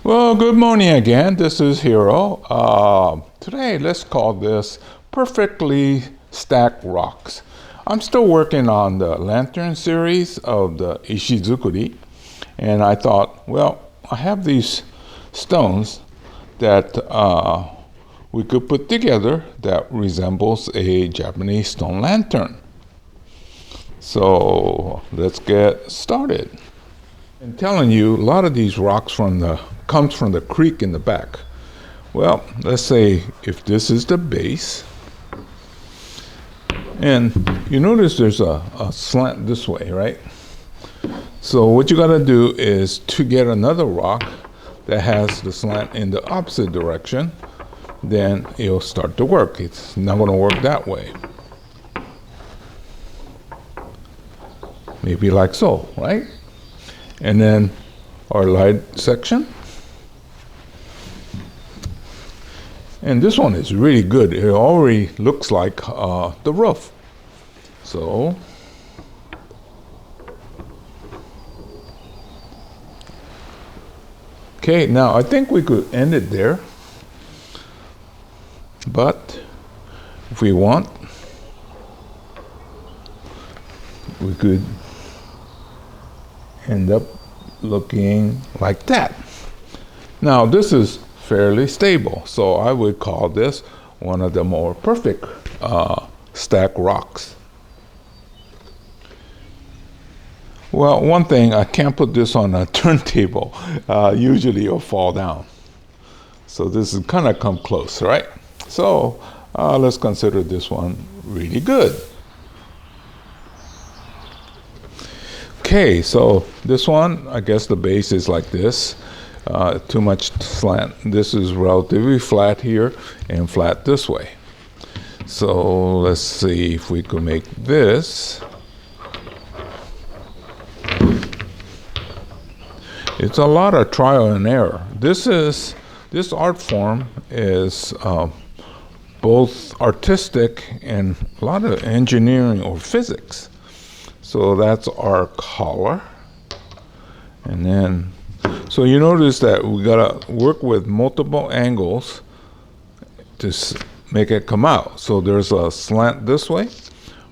Well, good morning again. This is Hiro. Today, let's call this perfectly stacked rocks. I'm still working on the lantern series of the Ishizukuri, and I thought, well, I have these stones that we could put together that resembles a Japanese stone lantern. So let's get started. I'm telling you, a lot of these rocks comes from the creek in the back. Well, let's say if this is the base, and you notice there's a slant this way, right? So what you got to do is to get another rock that has the slant in the opposite direction, then it'll start to work. It's not going to work that way. Maybe like so, right? And then our light section. And this one is really good. It already looks like the roof. So okay, now I think we could end it there. But if we want, we could end up looking like that. Now this is fairly stable, so I would call this one of the more perfect stack rocks. Well, one thing, I can't put this on a turntable. Usually it'll fall down. So this is kind of come close, right? So let's consider this one really good. Okay, so this one, I guess the base is like this. Too much slant. This is relatively flat here and flat this way. So let's see if we could make this. It's a lot of trial and error. This art form is both artistic and a lot of engineering or physics. So that's our collar. And then, so you notice that we gotta work with multiple angles to make it come out. So there's a slant this way,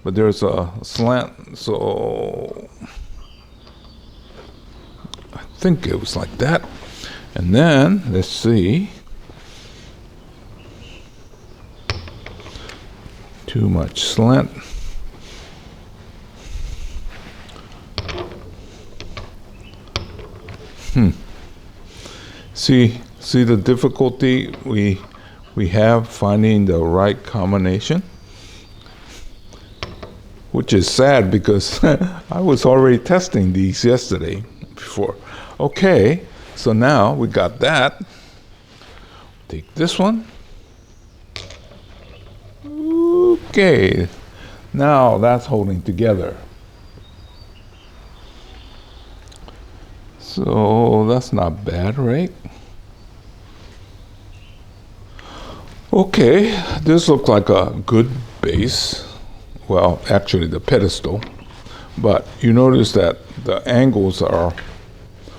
but there's a slant, so I think it was like that. And then, let's see. Too much slant. See the difficulty we have finding the right combination? Which is sad because I was already testing these yesterday before. Okay, so now we got that. Take this one. Okay, now that's holding together. So that's not bad, right? Okay, this looks like a good base. Well, actually the pedestal. But you notice that the angles are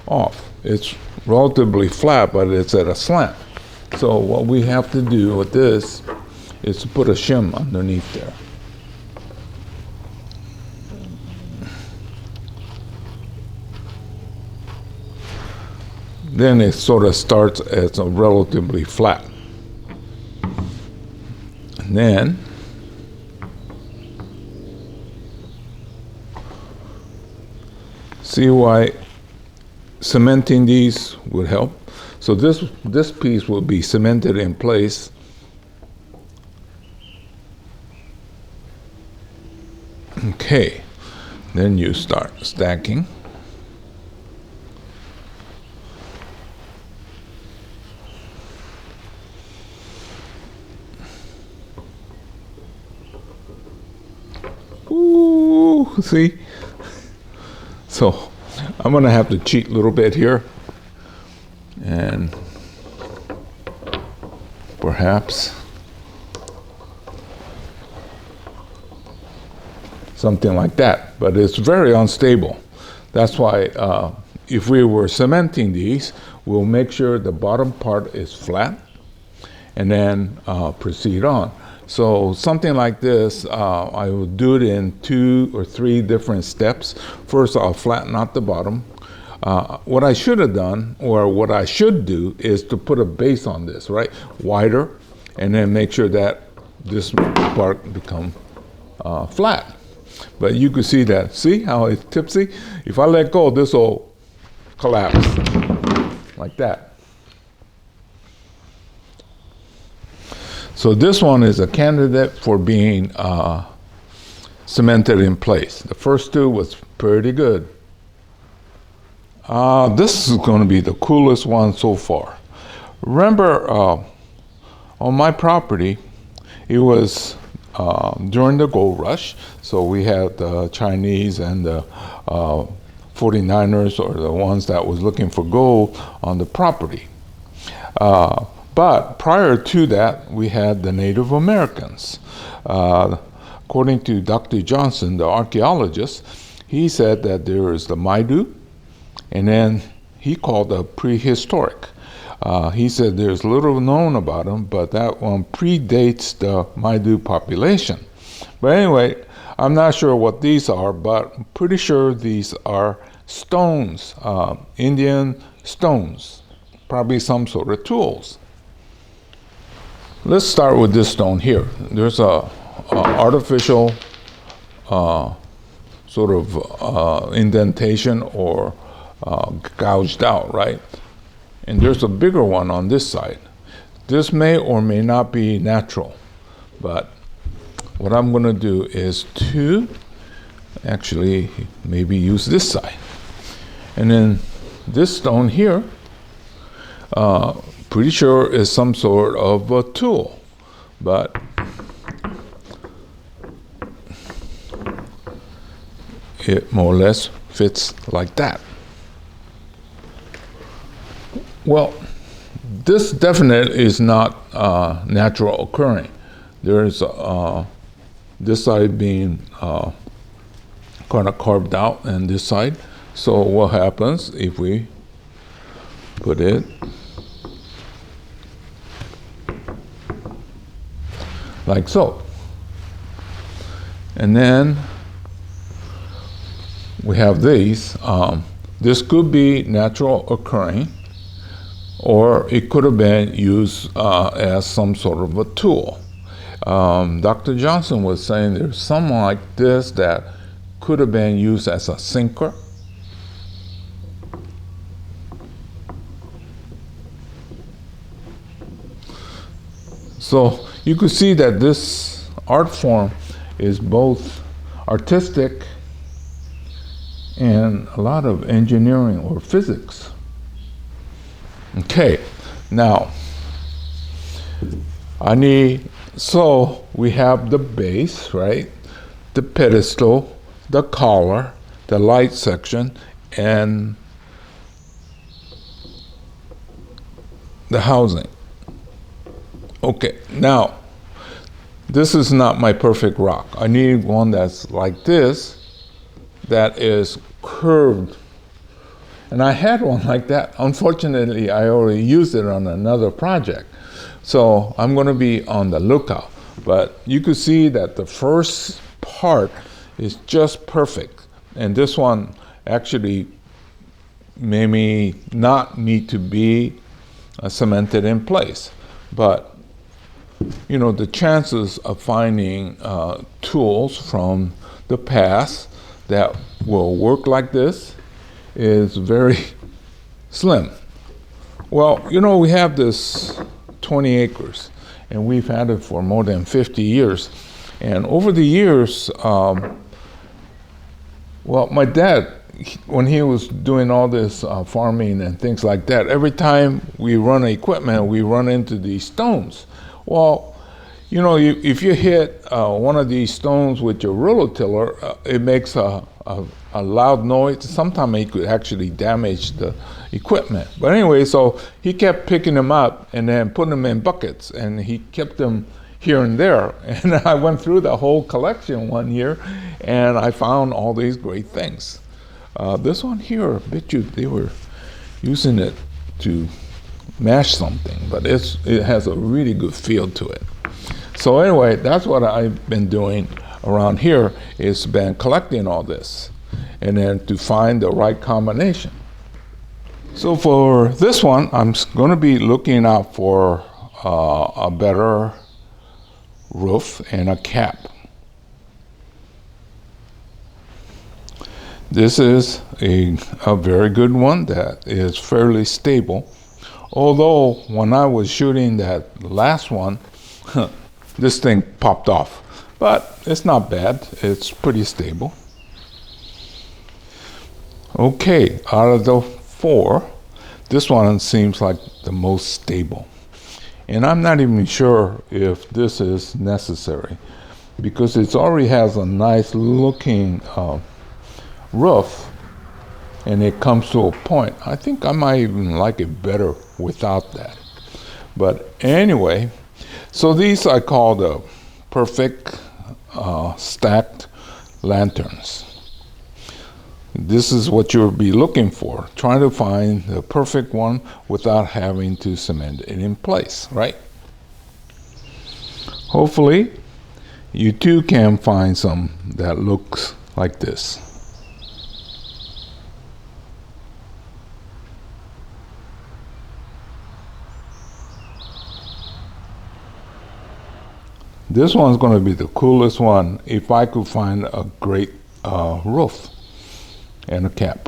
off. It's relatively flat, but it's at a slant. So what we have to do with this is to put a shim underneath there. Then it sort of starts as a relatively flat. And then see why cementing these would help. So this piece will be cemented in place. Okay, then you start stacking. Ooh, see? So I'm gonna have to cheat a little bit here, and perhaps something like that, but it's very unstable. That's why if we were cementing these, we'll make sure the bottom part is flat and then proceed on. So something like this, I will do it in 2 or 3 different steps. First, I'll flatten out the bottom. What I should have done, or what I should do, is to put a base on this, right? Wider, and then make sure that this part become flat. But you can see that. See how it's tipsy? If I let go, this will collapse like that. So this one is a candidate for being cemented in place. The first 2 was pretty good. This is going to be the coolest one so far. Remember, on my property, it was during the gold rush, so we had the Chinese and the 49ers, or the ones that was looking for gold on the property. But prior to that, we had the Native Americans. According to Dr. Johnson, the archaeologist, he said that there is the Maidu, and then he called the prehistoric. He said there's little known about them, but that one predates the Maidu population. But anyway, I'm not sure what these are, but I'm pretty sure these are stones, Indian stones, probably some sort of tools. Let's start with this stone here. There's a artificial sort of indentation or gouged out, right? And there's a bigger one on this side. This may or may not be natural, but what I'm going to do is to actually maybe use this side. And then this stone here, pretty sure is some sort of a tool, but it more or less fits like that. Well, this definitely is not natural occurring. There's this side being kind of carved out, and this side. So what happens if we put it like so? And then we have these. This could be natural occurring, or it could have been used as some sort of a tool. Dr. Johnson was saying there's something like this that could have been used as a sinker. So you could see that this art form is both artistic and a lot of engineering or physics. Okay, now so we have the base, right? The pedestal, the collar, the light section, and the housing. Okay, now this is not my perfect rock. I need one that's like this, that is curved. And I had one like that. Unfortunately, I already used it on another project. So I'm going to be on the lookout. But you could see that the first part is just perfect. And this one actually maybe not need to be cemented in place. But, you know, the chances of finding tools from the past that will work like this is very slim. Well, you know, we have this 20 acres, and we've had it for more than 50 years. And over the years, well, my dad, when he was doing all this farming and things like that, every time we run equipment, we run into these stones. Well, you know, if you hit one of these stones with your rototiller, it makes a loud noise. Sometimes it could actually damage the equipment. But anyway, so he kept picking them up and then putting them in buckets, and he kept them here and there. And I went through the whole collection one year, and I found all these great things. This one here, I bet you they were using it to mash something, but it has a really good feel to it. So anyway, that's what I've been doing around here, is been collecting all this and then to find the right combination. So for this one, I'm going to be looking out for a better roof and a cap. This is a very good one that is fairly stable. Although when I was shooting that last one, this thing popped off. But it's not bad. It's pretty stable. Okay, out of the 4, this one seems like the most stable. And I'm not even sure if this is necessary, because it already has a nice looking roof, and it comes to a point. I think I might even like it better without that. But anyway, so these I call the perfect stacked lanterns. This is what you'll be looking for, trying to find the perfect one without having to cement it in place, right? Hopefully, you too can find some that looks like this. This one's going to be the coolest one if I could find a great roof and a cap.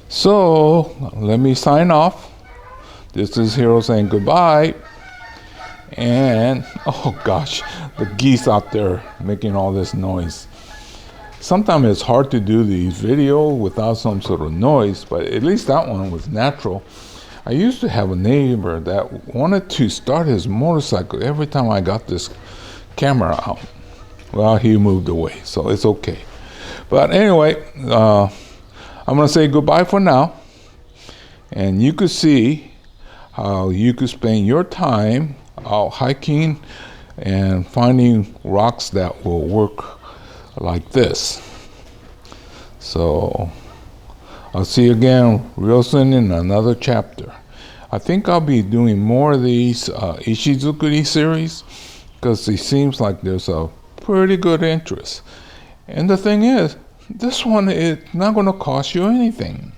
So let me sign off. This is Hiro saying goodbye. And oh gosh, the geese out there making all this noise. Sometimes it's hard to do these videos without some sort of noise, but at least that one was natural. I used to have a neighbor that wanted to start his motorcycle every time I got this camera out. Well, he moved away, so it's okay. But anyway, I'm going to say goodbye for now. And you could see how you could spend your time out hiking and finding rocks that will work like this. So I'll see you again real soon in another chapter. I think I'll be doing more of these Ishizukuri series, because it seems like there's a pretty good interest. And the thing is, this one is not going to cost you anything.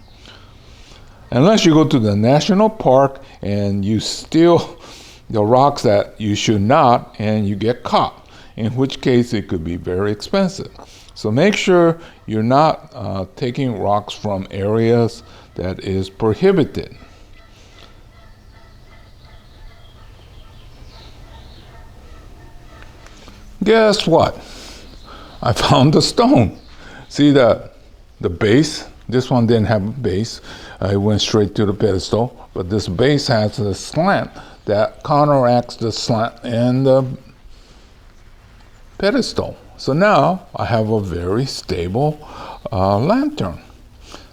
Unless you go to the national park and you steal the rocks that you should not and you get caught, in which case it could be very expensive. So make sure you're not taking rocks from areas that is prohibited. Guess what? I found a stone. See the base? This one didn't have a base. It went straight to the pedestal. But this base has a slant that counteracts the slant in the pedestal. So now I have a very stable lantern.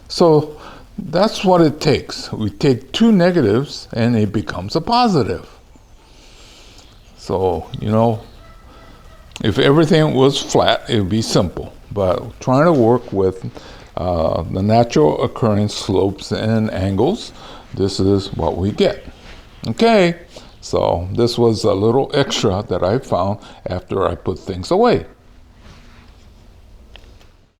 So that's what it takes. We take 2 negatives and it becomes a positive. So, you know, if everything was flat, it would be simple. But trying to work with the natural occurring slopes and angles, this is what we get. Okay, so this was a little extra that I found after I put things away.